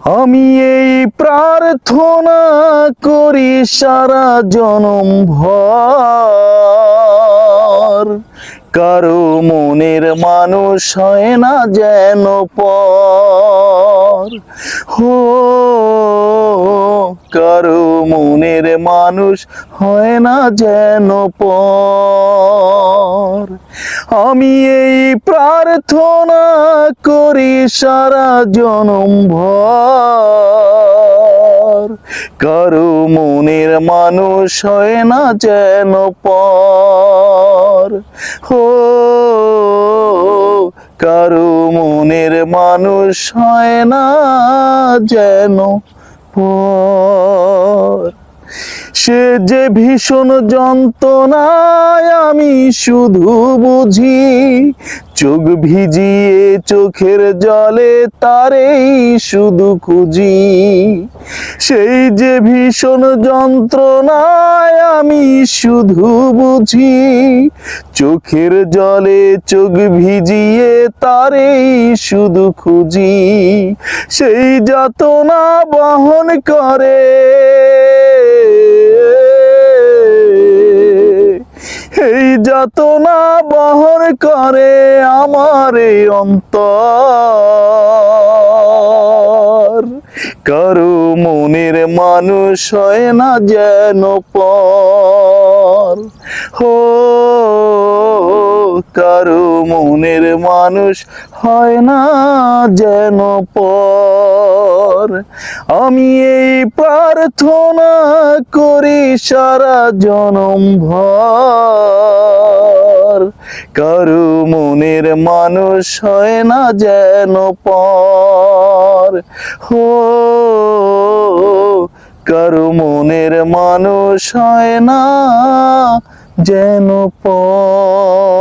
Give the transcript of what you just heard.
আমি এই প্রার্থনা করি সারা জনম ভর, কারো মনের মানুষ হয় না যেন পর। হো, কারো মনের মানুষ হয় না যেন পর। আমি এই প্রার্থনা করি সারা জনম ভর, কারো মনের মানুষ হয় না যেন পর। হো, কারো মনের মানুষ হয় না যেন পর। সে যে ভীষণ যন্ত্রণায় আমি শুধু বুঝি, চোখ ভিজিয়ে চোখের জলে তারেই শুধু খুঁজি। সেই যে ভীষণ যন্ত্রণায় আমি শুধু বুঝি, চোখের জলে চোখ ভিজিয়ে তারেই শুধু খুঁজি। সেই যাতনা বহন করে এই যাতনা বহন করে আমার এই অন্তর। কারো মনের মানুষ হয় না যেন পর। হো, কারো মনের মানুষ হয় না যেন পর। আমি এই প্রার্থনা করি সারা জনম ভর, কারো মনের মানুষ হয় না যেন পর। হো, কারো মনের মানুষ হয় না যেন পর।